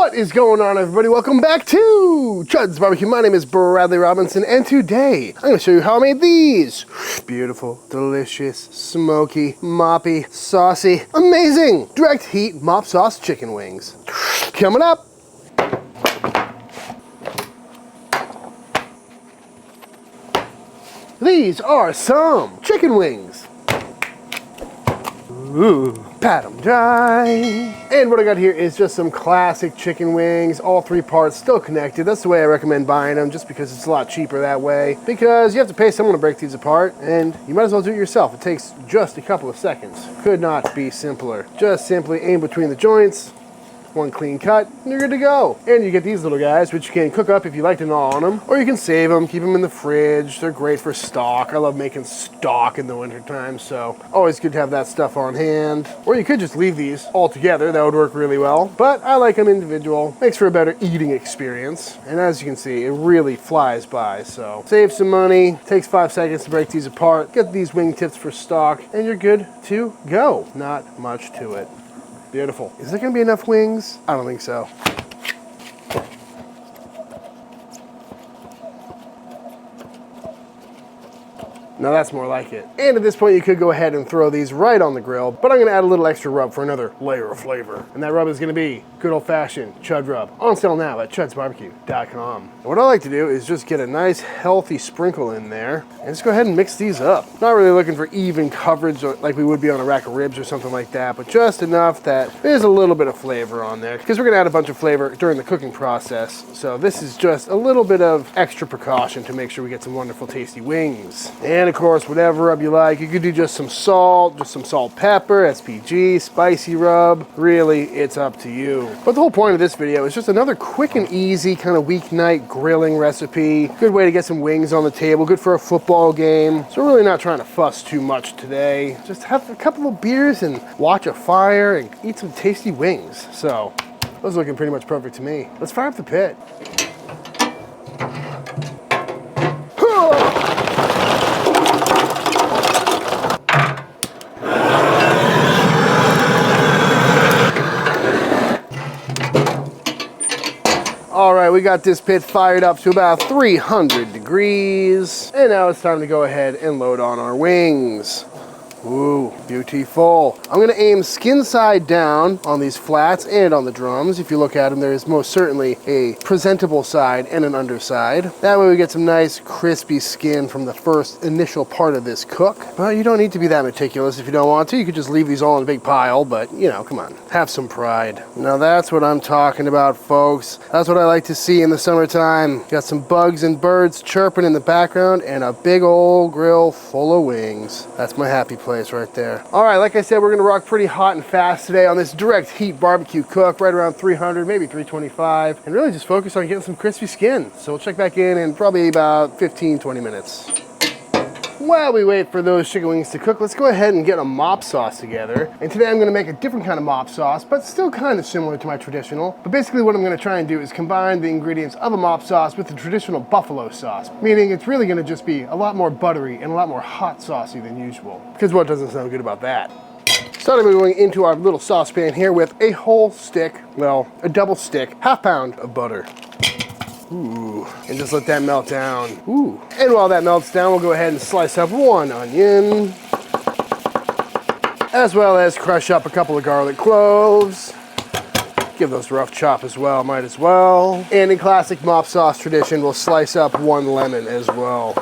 What is going on, everybody? Welcome back to Chuds BBQ. My name is Bradley Robinson, and today I'm going to show you how I made these beautiful, delicious, smoky, moppy, saucy, amazing direct heat mop sauce chicken wings. Coming up. These are some chicken wings. Ooh, pat them dry. And what I got here is just some classic chicken wings, all three parts still connected. That's the way I recommend buying them, just because it's a lot cheaper that way. Because you have to pay someone to break these apart, and you might as well do it yourself. It takes just a couple of seconds. Could not be simpler. Just simply aim between the joints, one clean cut, and you're good to go. And you get these little guys, which you can cook up if you like to gnaw on them, or you can save them, keep them in the fridge. They're great for stock. I love making stock in the wintertime, so always good to have that stuff on hand. Or you could just leave these all together. That would work really well, but I like them individual. Makes for a better eating experience. And as you can see, it really flies by, so save some money. Takes 5 seconds to break these apart. Get these wing tips for stock, and you're good to go. Not much to it. Beautiful. Is there gonna be enough wings? I don't think so. Now that's more like it. And at this point, you could go ahead and throw these right on the grill, but I'm gonna add a little extra rub for another layer of flavor. And that rub is gonna be good old-fashioned Chud rub. On sale now at chudsbbq.com. And what I like to do is just get a nice healthy sprinkle in there and just go ahead and mix these up. Not really looking for even coverage like we would be on a rack of ribs or something like that, but just enough that there's a little bit of flavor on there, because we're gonna add a bunch of flavor during the cooking process. So this is just a little bit of extra precaution to make sure we get some wonderful tasty wings. And of course, whatever rub you like. You could do just some salt pepper, SPG, spicy rub. Really, it's up to you. But the whole point of this video is just another quick and easy kind of weeknight grilling recipe. Good way to get some wings on the table, good for a football game. So we're really not trying to fuss too much today. Just have a couple of beers and watch a fire and eat some tasty wings. So, those are looking pretty much perfect to me. Let's fire up the pit. All right, we got this pit fired up to about 300 degrees. And now it's time to go ahead and load on our wings. Ooh, beautiful. I'm gonna aim skin side down on these flats and on the drums. If you look at them, there is most certainly a presentable side and an underside. That way we get some nice crispy skin from the first initial part of this cook. But you don't need to be that meticulous if you don't want to. You could just leave these all in a big pile, but you know, come on, have some pride. Now that's what I'm talking about, folks. That's what I like to see in the summertime. Got some bugs and birds chirping in the background and a big old grill full of wings. That's my happy place right there. All right, like I said, we're gonna rock pretty hot and fast today on this direct heat barbecue cook, right around 300, maybe 325, and really just focus on getting some crispy skin. So we'll check back in probably about 15-20 minutes. While we wait for those chicken wings to cook, let's go ahead and get a mop sauce together. And today I'm gonna make a different kind of mop sauce, but still kind of similar to my traditional. But basically what I'm gonna try and do is combine the ingredients of a mop sauce with the traditional buffalo sauce, meaning it's really gonna just be a lot more buttery and a lot more hot saucy than usual. Because what doesn't sound good about that? Starting by going into our little saucepan here with a whole stick, well, a double stick, half pound of butter. Ooh, and just let that melt down. Ooh. And while that melts down, we'll go ahead and slice up one onion, as well as crush up a couple of garlic cloves. Give those a rough chop as well, might as well. And in classic mop sauce tradition, we'll slice up one lemon as well.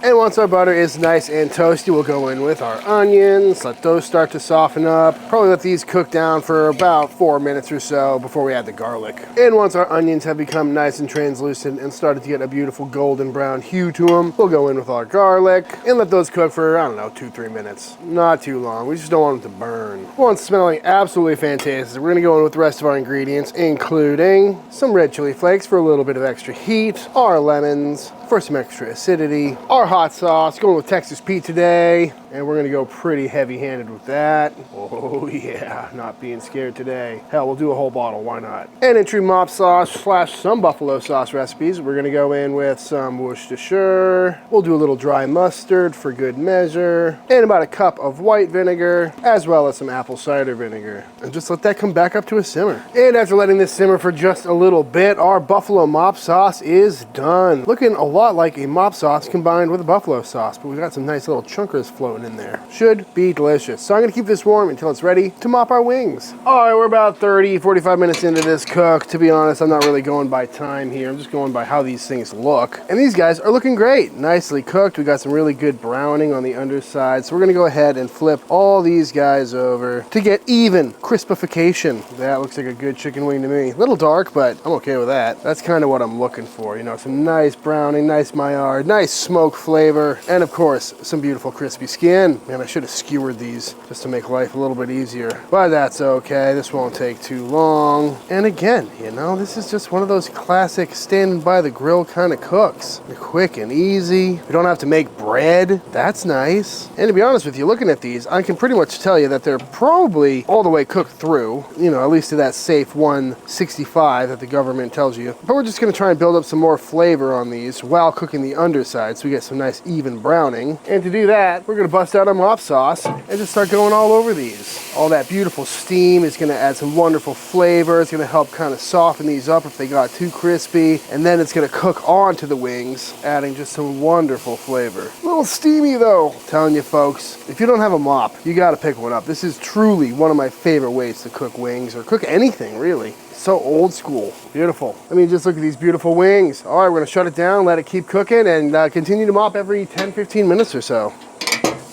And once our butter is nice and toasty, we'll go in with our onions, let those start to soften up. Probably let these cook down for about 4 minutes or so before we add the garlic. And once our onions have become nice and translucent and started to get a beautiful golden brown hue to them, we'll go in with our garlic and let those cook for, I don't know, 2-3 minutes. Not too long, we just don't want them to burn. Once smelling absolutely fantastic, we're gonna go in with the rest of our ingredients, including some red chili flakes for a little bit of extra heat, our lemons for some extra acidity, our hot sauce, going with Texas Pete today, And we're gonna go pretty heavy-handed with that. Oh yeah, not being scared today. Hell, we'll do a whole bottle, why not? And in true mop sauce / some buffalo sauce recipes, we're gonna go in with some Worcestershire. We'll do a little dry mustard for good measure. And about a cup of white vinegar, as well as some apple cider vinegar. And just let that come back up to a simmer. And after letting this simmer for just a little bit, our buffalo mop sauce is done. Looking a lot like a mop sauce combined with a buffalo sauce, but we've got some nice little chunkers floating in there. Should be delicious. So I'm gonna keep this warm until it's ready to mop our wings. All right, we're about 30-45 minutes into this cook. To be honest, I'm not really going by time here. I'm just going by how these things look. And these guys are looking great. Nicely cooked. We got some really good browning on the underside. So we're gonna go ahead and flip all these guys over to get even crispification. That looks like a good chicken wing to me. A little dark, but I'm okay with that. That's kind of what I'm looking for. You know, some nice browning, nice Maillard, nice smoke flavor, and of course, some beautiful crispy skin. Man, I should have skewered these just to make life a little bit easier, but that's okay. This won't take too long. And again, you know, this is just one of those classic standing by the grill kind of cooks. They're quick and easy. You don't have to make bread. That's nice. And to be honest with you, looking at these, I can pretty much tell you that they're probably all the way cooked through, you know, at least to that safe 165 that the government tells you. But we're just gonna try and build up some more flavor on these while cooking the underside so we get some nice even browning. And to do that, we're gonna bust out our mop sauce and just start going all over these. All that beautiful steam is gonna add some wonderful flavor. It's gonna help kind of soften these up if they got too crispy. And then it's gonna cook onto the wings, adding just some wonderful flavor. A little steamy though. I'm telling you folks, if you don't have a mop, you gotta pick one up. This is truly one of my favorite ways to cook wings or cook anything really. So old school. Beautiful. I mean, just look at these beautiful wings. All right, we're gonna shut it down, let it keep cooking, and continue to mop every 10-15 minutes or so.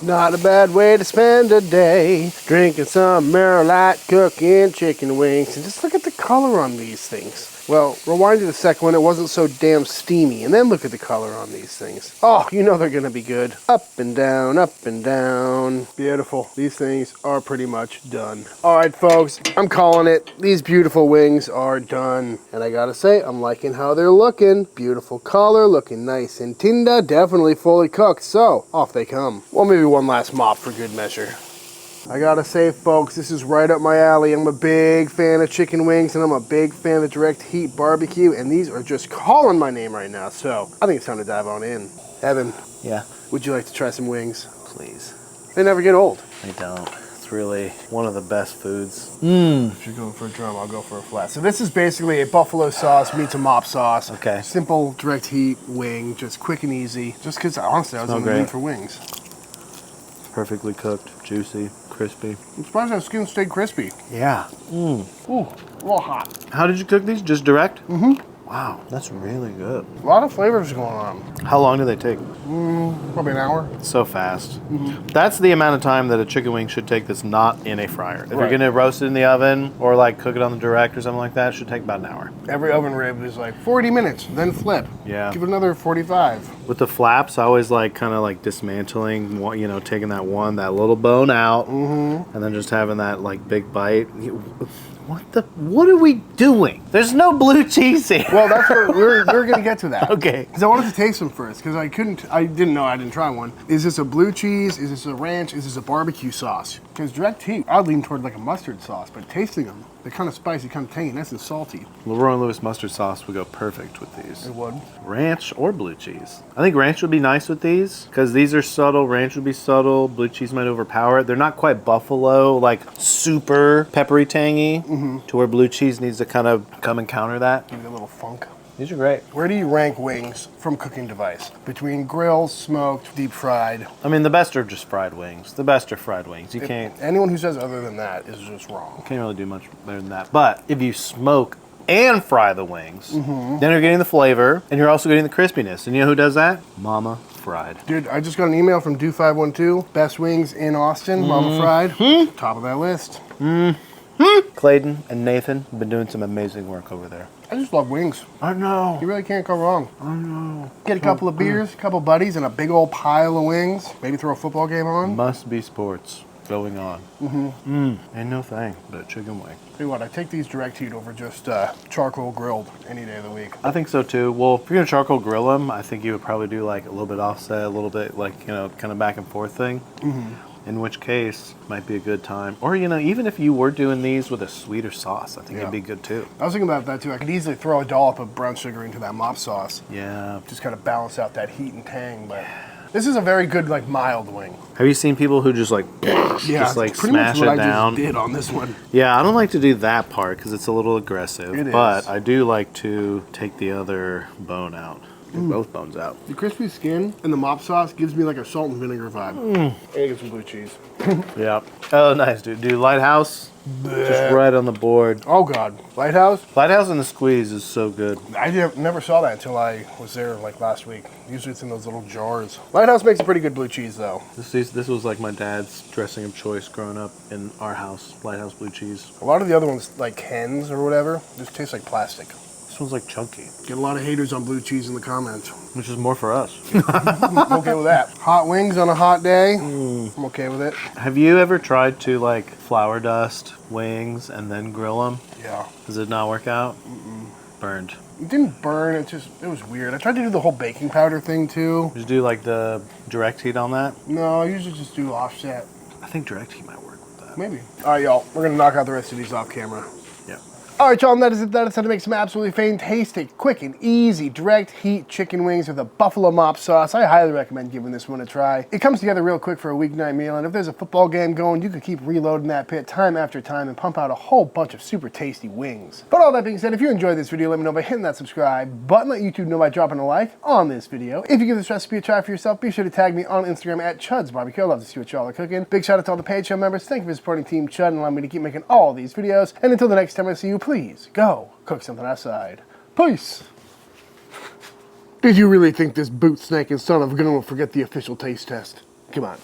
Not a bad way to spend a day, drinking some Merlot, cooking chicken wings, and just look at the color on these things. Well, rewind to the second one, it wasn't so damn steamy, and then look at the color on these things. Oh, you know they're gonna be good. Up and down, up and down. Beautiful. These things are pretty much done. All right, folks, I'm calling it. These beautiful wings are done. And I gotta say, I'm liking how they're looking. Beautiful color, looking nice and tender, definitely fully cooked. So, off they come. Well, maybe one last mop for good measure. I gotta say, folks, this is right up my alley. I'm a big fan of chicken wings, and I'm a big fan of direct heat barbecue, and these are just calling my name right now, so I think it's time to dive on in. Evan. Yeah? Would you like to try some wings? Please. They never get old. They don't. It's really one of the best foods. If you're going for a drum, I'll go for a flat. So this is basically a buffalo sauce meets a mop sauce. Okay. Simple direct heat wing, just quick and easy. Just because, honestly, I was in the mood for wings. Perfectly cooked, juicy, crispy. I'm surprised that skin stayed crispy. Yeah. Ooh, a little hot. How did you cook these? Just direct? Mm-hmm. Wow, that's really good. A lot of flavors going on. How long do they take? Probably an hour. So fast. That's the amount of time that a chicken wing should take that's not in a fryer. If you're gonna roast it in the oven or like cook it on the direct or something like that, it should take about an hour. Every oven rib is like 40 minutes, then flip. Yeah. Give it another 45. With the flaps, I always like kind of like dismantling, you know, taking that little bone out, and then just having that like big bite. What are we doing? There's no blue cheese here. Well, that's what we're gonna get to that. Okay. Because I wanted to taste them first, because I didn't try one. Is this a blue cheese? Is this a ranch? Is this a barbecue sauce? Because direct heat, I'd lean toward like a mustard sauce, but tasting them, they're kind of spicy, kind of tangy, nice and salty. Leroy and Lewis mustard sauce would go perfect with these. It would. Ranch or blue cheese. I think ranch would be nice with these, because these are subtle. Ranch would be subtle. Blue cheese might overpower it. They're not quite buffalo, like super peppery tangy, to where blue cheese needs to kind of come and counter that. Give it a little funk. These are great. Where do you rank wings from cooking device? Between grilled, smoked, deep fried? I mean, the best are just fried wings. The best are fried wings. You can't... Anyone who says other than that is just wrong. Can't really do much better than that. But if you smoke and fry the wings, then you're getting the flavor, and you're also getting the crispiness. And you know who does that? Mama Fried. Dude, I just got an email from Do512. Best wings in Austin, Mama Fried. Top of that list. Clayton and Nathan have been doing some amazing work over there. I just love wings. I know. You really can't go wrong. I know. Get a couple of beers, a couple buddies, and a big old pile of wings. Maybe throw a football game on. Must be sports. going on. Ain't no thing but a chicken wing. Tell you what, I take these direct heat over just charcoal grilled any day of the week. I think so too. Well, if you're gonna charcoal grill them, I think you would probably do like a little bit offset, a little bit like, you know, kind of back and forth thing. In which case, might be a good time. Or, you know, even if you were doing these with a sweeter sauce, I think it'd be good too. I was thinking about that too. I could easily throw a dollop of brown sugar into that mop sauce. Yeah. Just kind of balance out that heat and tang, but this is a very good, like, mild wing. Have you seen people who just like, just like smash it down? I just did on this one. Yeah, I don't like to do that part because it's a little aggressive. It but is. I do like to take the other bone out. Get both bones out. The crispy skin and the mop sauce gives me like a salt and vinegar vibe. And get some blue cheese. Yeah. Oh, nice, dude. Dude, Lighthouse, just right on the board. Oh, God. Lighthouse? Lighthouse and the squeeze is so good. I never saw that until I was there, like, last week. Usually it's in those little jars. Lighthouse makes a pretty good blue cheese, though. This was like my dad's dressing of choice growing up in our house, Lighthouse blue cheese. A lot of the other ones, like Hens or whatever, just taste like plastic. This one's like chunky. Get a lot of haters on blue cheese in the comments. Which is more for us. I'm okay with that. Hot wings on a hot day. I'm okay with it. Have you ever tried to like flour dust wings and then grill them? Yeah. Does it not work out? Burned. It didn't burn, it was weird. I tried to do the whole baking powder thing too. Did you do like the direct heat on that? No, I usually just do offset. I think direct heat might work with that. Maybe. All right, y'all. We're gonna knock out the rest of these off camera. Yeah. All right, y'all, and that is it. That is how to make some absolutely fantastic, quick, and easy direct heat chicken wings with a buffalo mop sauce. I highly recommend giving this one a try. It comes together real quick for a weeknight meal, and if there's a football game going, you can keep reloading that pit time after time and pump out a whole bunch of super tasty wings. But all that being said, if you enjoyed this video, let me know by hitting that subscribe button. Let YouTube know by dropping a like on this video. If you give this recipe a try for yourself, be sure to tag me on Instagram at Chuds BBQ. I'd love to see what y'all are cooking. Big shout out to all the Patreon members. Thank you for supporting Team Chud and allowing me to keep making all these videos. And until the next time I see you, please go cook something outside. Peace. Did you really think this boot snake and son of a gun will forget the official taste test? Come on.